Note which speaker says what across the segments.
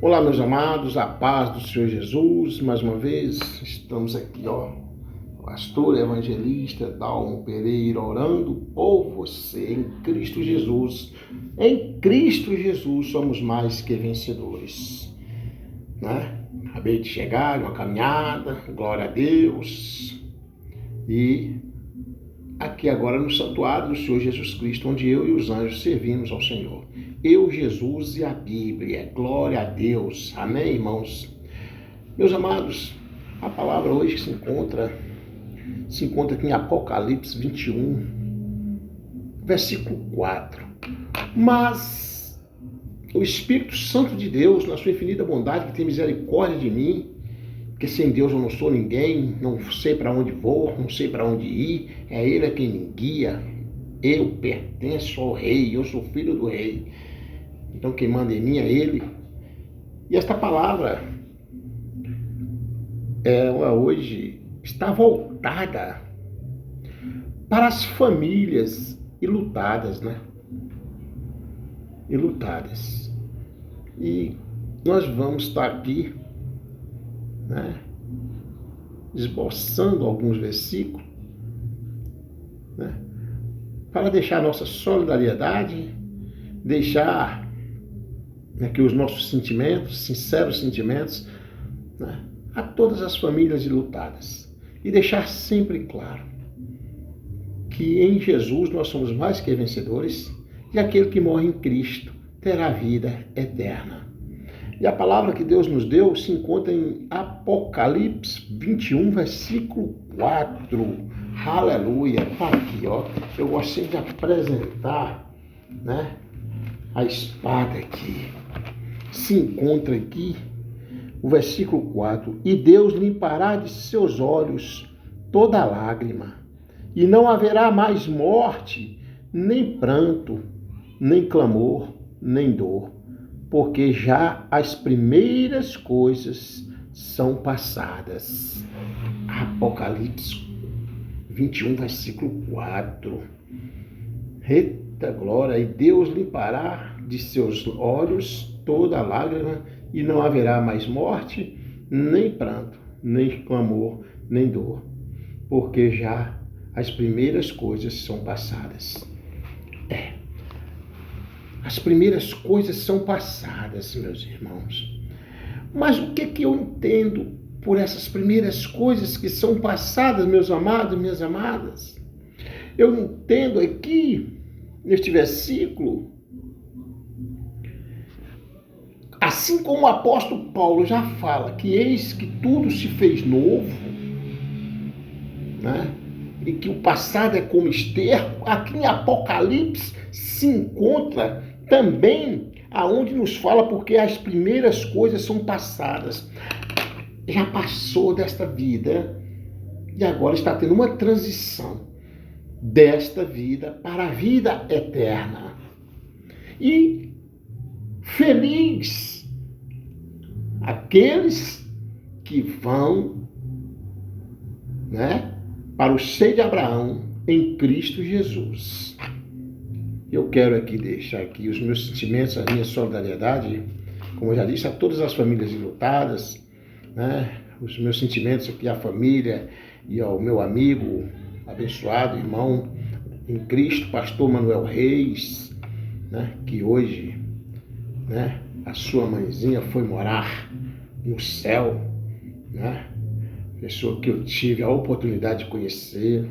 Speaker 1: Olá, meus amados, a paz do Senhor Jesus. Mais uma vez, estamos aqui, pastor evangelista Dalmo Pereira, orando por você em Cristo Jesus. Em Cristo Jesus somos mais que vencedores, né? Acabei de chegar de uma caminhada, glória a Deus. E aqui agora no santuário do Senhor Jesus Cristo, onde eu e os anjos servimos ao Senhor. Eu, Jesus e a Bíblia. Glória a Deus. Amém, irmãos? Meus amados, a palavra hoje se encontra aqui em Apocalipse 21, versículo 4. Mas o Espírito Santo de Deus, na sua infinita bondade, que tem misericórdia de mim, porque sem Deus eu não sou ninguém, não sei para onde vou, não sei para onde ir, é Ele quem me guia. Eu pertenço ao Rei, eu sou filho do Rei. Então quem manda em mim é Ele. E esta palavra, ela hoje está voltada para as famílias enlutadas, né? Enlutadas. E nós vamos estar aqui, né, esboçando alguns versículos, né, para deixar nossa solidariedade, deixar aqui os nossos sentimentos, sinceros sentimentos, né, a todas as famílias enlutadas. E deixar sempre claro que em Jesus nós somos mais que vencedores e aquele que morre em Cristo terá vida eterna. E a palavra que Deus nos deu se encontra em Apocalipse 21, versículo 4. Aleluia! Está aqui, Eu gosto sempre de apresentar, né, a espada aqui. Se encontra aqui o versículo 4. E Deus limpará de seus olhos toda lágrima, e não haverá mais morte, nem pranto, nem clamor, nem dor, porque já as primeiras coisas são passadas. Apocalipse 21, versículo 4. Eita glória! E Deus limpará de seus olhos toda lágrima, e não haverá mais morte, nem pranto, nem clamor, nem dor, porque já as primeiras coisas são passadas. As primeiras coisas são passadas, meus irmãos. Mas o que eu entendo por essas primeiras coisas que são passadas, meus amados e minhas amadas? Eu entendo aqui, neste versículo, assim como o apóstolo Paulo já fala que eis que tudo se fez novo, né? E que o passado é como esterco, aqui em Apocalipse se encontra também aonde nos fala porque as primeiras coisas são passadas. Já passou desta vida e agora está tendo uma transição desta vida para a vida eterna. E feliz aqueles que vão, né, para o seio de Abraão em Cristo Jesus. Eu quero aqui deixar aqui os meus sentimentos, a minha solidariedade, como eu já disse, a todas as famílias enlutadas, né? Os meus sentimentos aqui à família e ao meu amigo, abençoado irmão em Cristo, pastor Manuel Reis, né? Que hoje, né, a sua mãezinha foi morar no céu, né? Pessoa que eu tive a oportunidade de conhecer,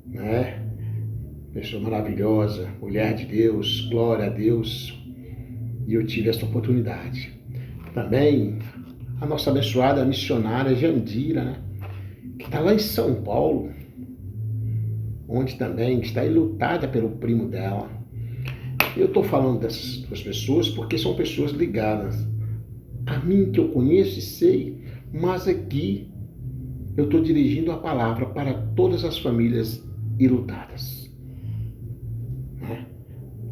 Speaker 1: né? Pessoa maravilhosa, mulher de Deus, glória a Deus. E eu tive essa oportunidade. Também a nossa abençoada missionária Jandira, né, que está lá em São Paulo, onde também está enlutada pelo primo dela. Eu estou falando dessas duas pessoas porque são pessoas ligadas a mim, que eu conheço e sei, mas aqui eu estou dirigindo a palavra para todas as famílias enlutadas.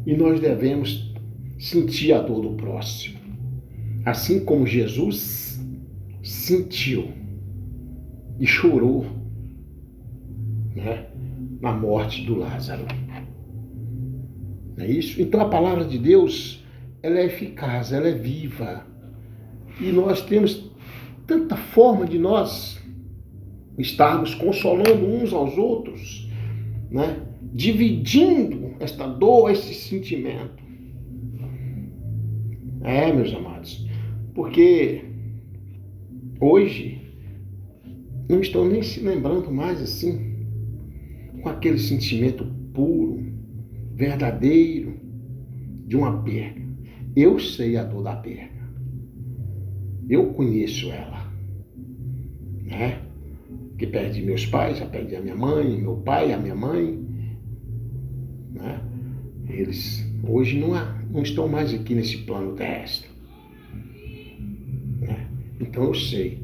Speaker 1: E nós devemos sentir a dor do próximo, assim como Jesus sentiu e chorou, né, na morte do Lázaro. Não é isso? Então a palavra de Deus ela é eficaz, ela é viva. E nós temos tanta forma de nós estarmos consolando uns aos outros, né? Dividindo esta dor, esse sentimento. Meus amados, porque hoje não estão nem se lembrando mais assim, com aquele sentimento puro, verdadeiro, de uma perda. Eu sei a dor da perda. Eu conheço ela, né? Que perdi meus pais, já perdi a minha mãe, meu pai, a minha mãe, né? Eles hoje não estão mais aqui nesse plano terrestre, né? Então eu sei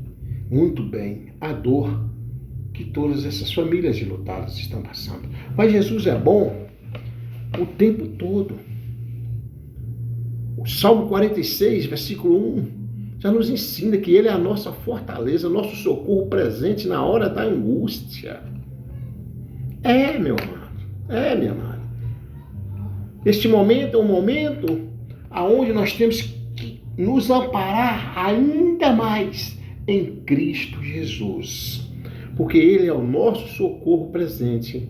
Speaker 1: muito bem a dor que todas essas famílias enlutadas estão passando. Mas Jesus é bom o tempo todo. O Salmo 46, versículo 1, já nos ensina que Ele é a nossa fortaleza, nosso socorro presente na hora da angústia. Meu amado. Minha amada. Este momento é um momento onde nós temos que nos amparar ainda mais em Cristo Jesus. Porque Ele é o nosso socorro presente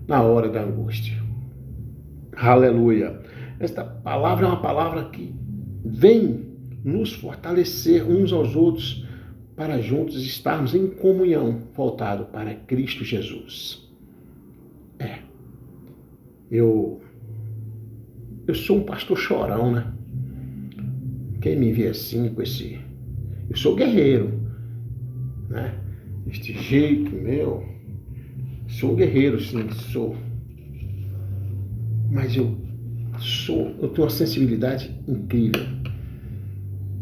Speaker 1: na hora da angústia. Aleluia. Esta palavra é uma palavra que vem nos fortalecer uns aos outros para juntos estarmos em comunhão, voltado para Cristo Jesus. Eu sou um pastor chorão, né? Quem me vê assim com esse... Eu sou guerreiro, né? Este jeito meu... Sou guerreiro, sim, sou. Mas eu tenho uma sensibilidade incrível.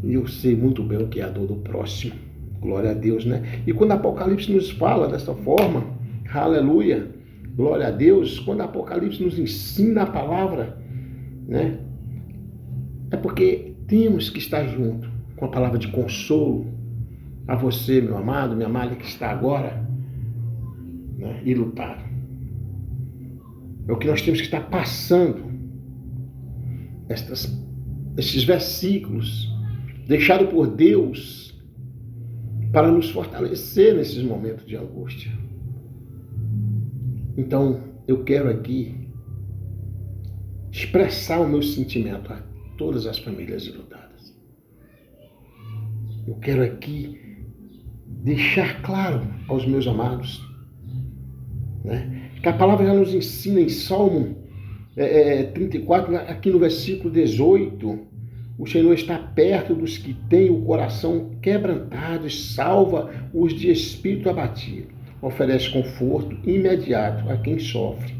Speaker 1: E eu sei muito bem o que é a dor do próximo. Glória a Deus, né? E quando Apocalipse nos fala dessa forma, aleluia, glória a Deus, quando Apocalipse nos ensina a palavra, né? É porque temos que estar junto com a palavra de consolo a você, meu amado, minha amada, que está agora, né? E lutar. É o que nós temos que estar passando esses versículos deixados por Deus para nos fortalecer nesses momentos de angústia. Então, eu quero aqui expressar o meu sentimento a todas as famílias enlutadas. Eu quero aqui deixar claro aos meus amados, né, que a palavra já nos ensina em Salmo 34, aqui no versículo 18, o Senhor está perto dos que têm o coração quebrantado e salva os de espírito abatido. Oferece conforto imediato a quem sofre,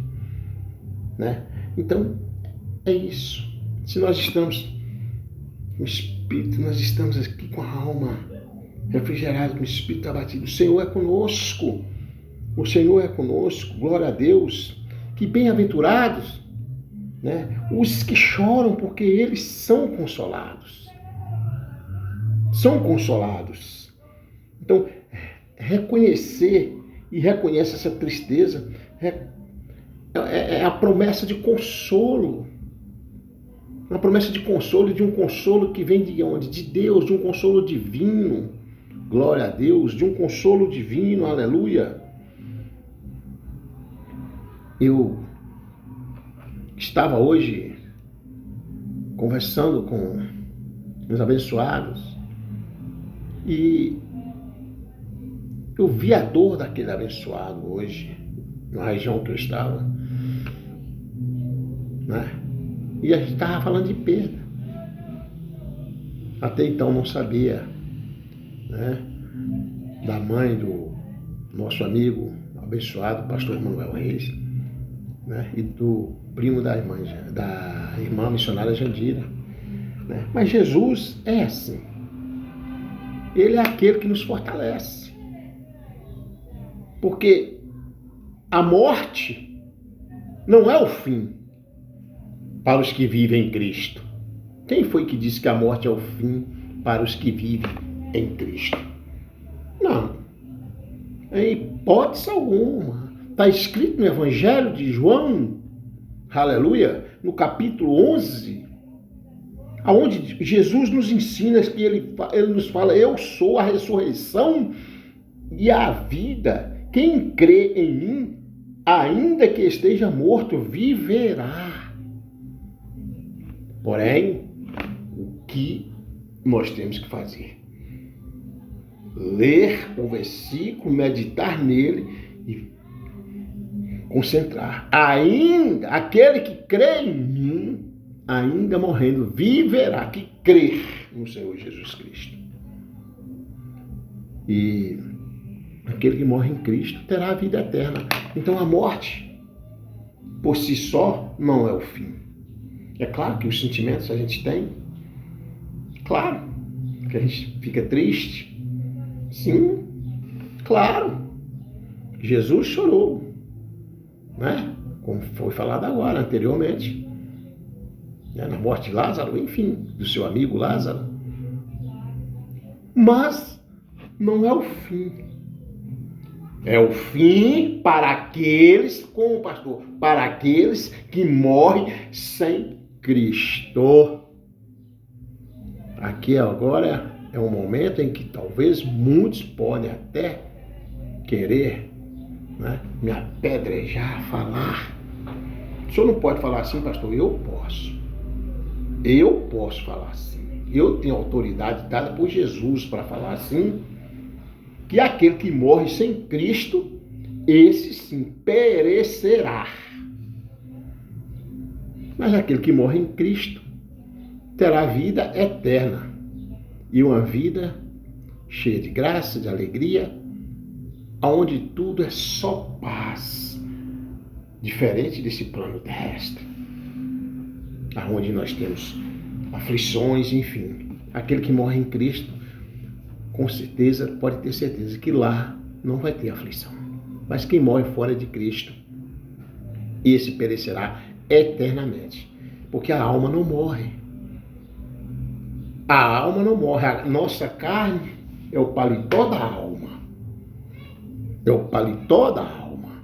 Speaker 1: né? Então, é isso. Se nós estamos com o espírito, nós estamos aqui com a alma refrigerada, com o espírito abatido. O Senhor é conosco. O Senhor é conosco. Glória a Deus. Que bem-aventurados, né, os que choram, porque eles são consolados. São consolados. Então, reconhecer e reconhece essa tristeza é a promessa de consolo. Uma promessa de consolo, de um consolo que vem de onde? De Deus, de um consolo divino. Glória a Deus, de um consolo divino, aleluia. Eu estava hoje conversando com meus abençoados e eu vi a dor daquele abençoado hoje, na região que eu estava, né? E a gente estava falando de perda. Até então não sabia, né, da mãe do nosso amigo abençoado, pastor Manuel Reis, né, e do primo da irmã missionária Jandira, né? Mas Jesus é assim. Ele é aquele que nos fortalece. Porque a morte não é o fim para os que vivem em Cristo. Quem foi que disse que a morte é o fim para os que vivem em Cristo? Não. Em hipótese alguma. Está escrito no Evangelho de João, aleluia, no capítulo 11, aonde Jesus nos ensina que ele nos fala, eu sou a ressurreição e a vida. Quem crê em mim, ainda que esteja morto, viverá. Porém, o que nós temos que fazer? Ler o versículo, meditar nele e concentrar. Ainda aquele que crê em mim, ainda morrendo, viverá, que crer no Senhor Jesus Cristo. E aquele que morre em Cristo terá a vida eterna. Então a morte, por si só, não é o fim. É claro que os sentimentos a gente tem, claro que a gente fica triste, sim, claro. Jesus chorou, né? Como foi falado agora, anteriormente, né? Na morte de Lázaro, enfim, do seu amigo Lázaro. Mas não é o fim. É o fim para aqueles, como pastor, para aqueles que morrem sem Cristo. Aqui agora é um momento em que talvez muitos podem até querer, né, me apedrejar, falar. O senhor não pode falar assim, pastor? Eu posso. Eu posso falar assim. Eu tenho autoridade dada por Jesus para falar assim, que aquele que morre sem Cristo, esse sim perecerá. Mas aquele que morre em Cristo terá vida eterna e uma vida cheia de graça, de alegria, onde tudo é só paz, diferente desse plano terrestre, onde nós temos aflições, enfim. Aquele que morre em Cristo, com certeza, pode ter certeza que lá não vai ter aflição. Mas quem morre fora de Cristo, esse perecerá eternamente, porque a alma não morre. A alma não morre. A nossa carne é o paletó da alma. É o paletó da alma.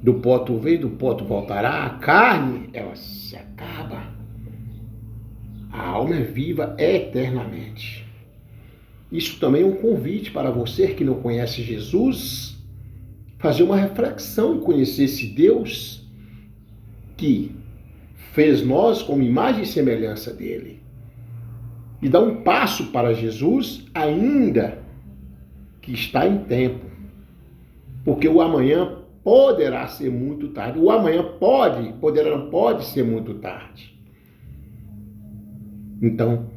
Speaker 1: Do pó tu veio, do pó tu voltará. A carne, ela se acaba. A alma é viva eternamente. Isso também é um convite para você que não conhece Jesus, fazer uma reflexão e conhecer esse Deus que fez nós como imagem e semelhança dele. E dar um passo para Jesus, ainda que está em tempo. Porque o amanhã poderá ser muito tarde. O amanhã pode ser muito tarde. Então,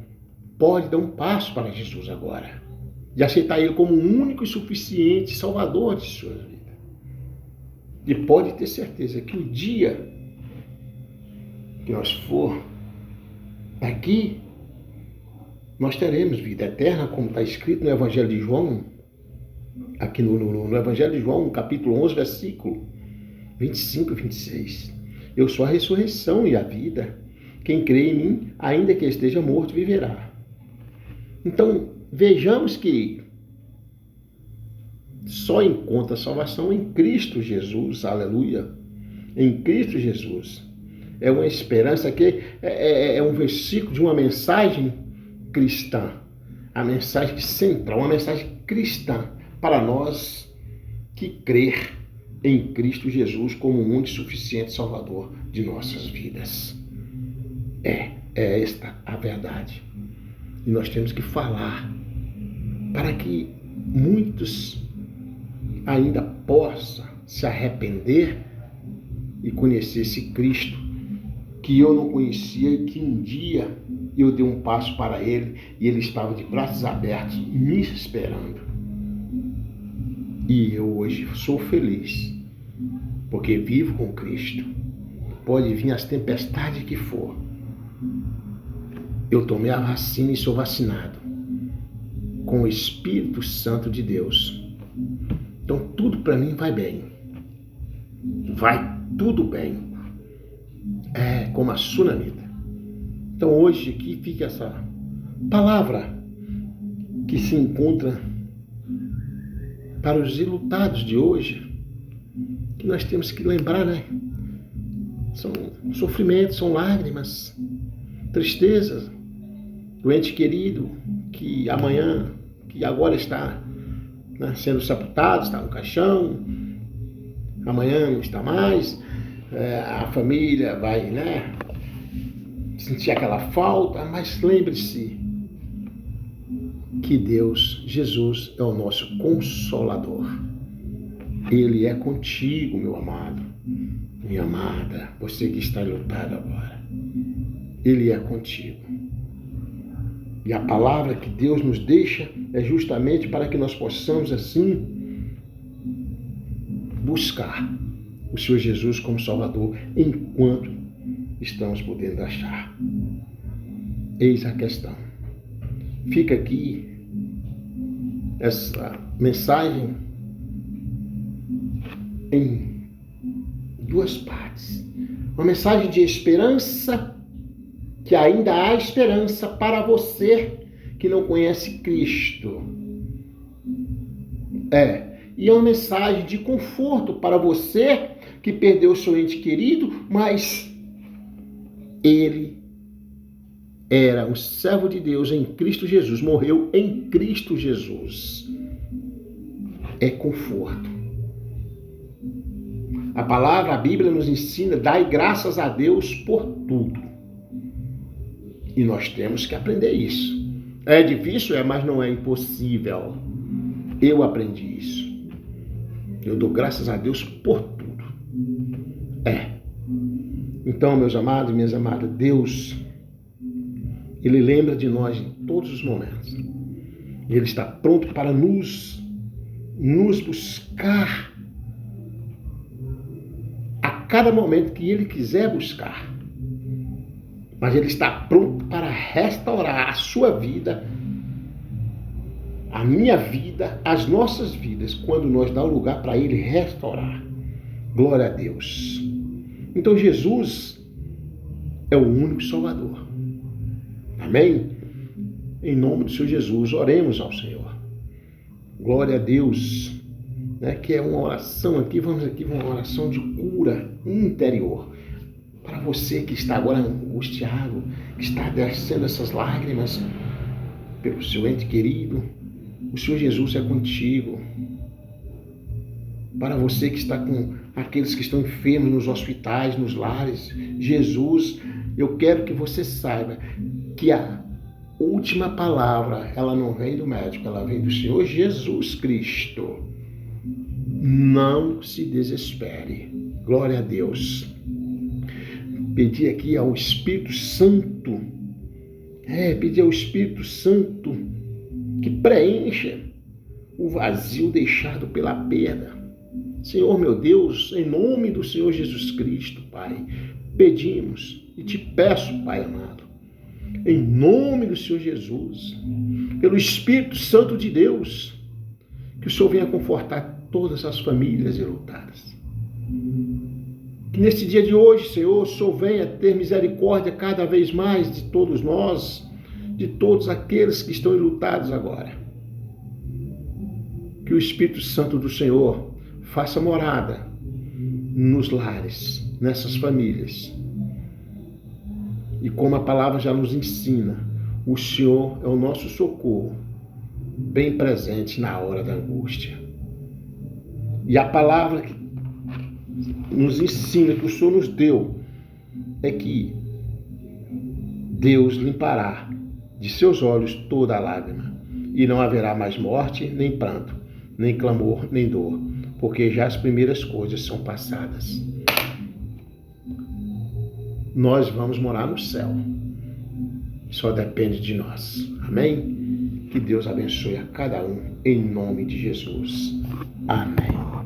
Speaker 1: pode dar um passo para Jesus agora. E aceitar ele como o único e suficiente Salvador de sua vida. E pode ter certeza que o dia que nós for daqui, nós teremos vida eterna, como está escrito no Evangelho de João, aqui no Evangelho de João, capítulo 11, versículo 25 e 26. Eu sou a ressurreição e a vida. Quem crê em mim, ainda que esteja morto, viverá. Então, vejamos que só encontra salvação em Cristo Jesus, aleluia. Em Cristo Jesus. É uma esperança que é um versículo de uma mensagem cristã. A mensagem central, uma mensagem cristã para nós que crer em Cristo Jesus como o único e suficiente Salvador de nossas vidas. É esta a verdade. E nós temos que falar para que muitos ainda possam se arrepender e conhecer esse Cristo que eu não conhecia e que um dia eu dei um passo para ele e ele estava de braços abertos me esperando. E eu hoje sou feliz porque vivo com Cristo. Pode vir as tempestades que for. Eu tomei a vacina e sou vacinado com o Espírito Santo de Deus. Então tudo para mim vai bem. Vai tudo bem. É como a sunamita. Então hoje aqui fica essa palavra que se encontra para os ilutados de hoje, que nós temos que lembrar, né? São sofrimentos, são lágrimas, tristezas, do ente querido que amanhã, que agora está, né, sendo sepultado, está no caixão, amanhã não está mais, a família vai, né, sentir aquela falta, mas lembre-se que Deus, Jesus, é o nosso Consolador. Ele é contigo, meu amado, minha amada, você que está lutado agora. Ele é contigo. E a palavra que Deus nos deixa é justamente para que nós possamos, assim, buscar o Senhor Jesus como Salvador enquanto estamos podendo achar. Eis a questão. Fica aqui essa mensagem em duas partes. Uma mensagem de esperança, que ainda há esperança para você que não conhece Cristo. E é uma mensagem de conforto para você que perdeu o seu ente querido, mas ele era um servo de Deus em Cristo Jesus, morreu em Cristo Jesus. É conforto. A palavra, a Bíblia nos ensina, dai graças a Deus por tudo. E nós temos que aprender isso. É difícil, mas não é impossível. Eu aprendi isso. Eu dou graças a Deus por tudo. Então, meus amados e minhas amadas, Deus, Ele lembra de nós em todos os momentos. Ele está pronto para nos buscar a cada momento que Ele quiser buscar. Mas Ele está pronto para restaurar a sua vida, a minha vida, as nossas vidas, quando nós damos lugar para Ele restaurar. Glória a Deus. Então Jesus é o único Salvador. Amém? Em nome do Senhor Jesus, oremos ao Senhor. Glória a Deus. Que é uma oração aqui, vamos aqui, uma oração de cura interior. Para você que está agora angustiado, que está descendo essas lágrimas pelo seu ente querido, o Senhor Jesus é contigo. Para você que está com aqueles que estão enfermos nos hospitais, nos lares, Jesus, eu quero que você saiba que a última palavra, ela não vem do médico, ela vem do Senhor Jesus Cristo. Não se desespere. Glória a Deus. Pedir aqui ao Espírito Santo, pedir ao Espírito Santo que preencha o vazio deixado pela perda. Senhor meu Deus, em nome do Senhor Jesus Cristo, Pai, pedimos e te peço, Pai amado, em nome do Senhor Jesus, pelo Espírito Santo de Deus, que o Senhor venha confortar todas as famílias enlutadas. Que nesse dia de hoje, Senhor, o Senhor venha ter misericórdia cada vez mais de todos nós, de todos aqueles que estão enlutados agora. Que o Espírito Santo do Senhor faça morada nos lares, nessas famílias. E como a palavra já nos ensina, o Senhor é o nosso socorro, bem presente na hora da angústia. E a palavra que nos ensina, que o Senhor nos deu, é que Deus limpará de seus olhos toda a lágrima, e não haverá mais morte, nem pranto, nem clamor, nem dor, porque já as primeiras coisas são passadas. Nós vamos morar no céu. Só depende de nós. Amém? Que Deus abençoe a cada um, em nome de Jesus. Amém.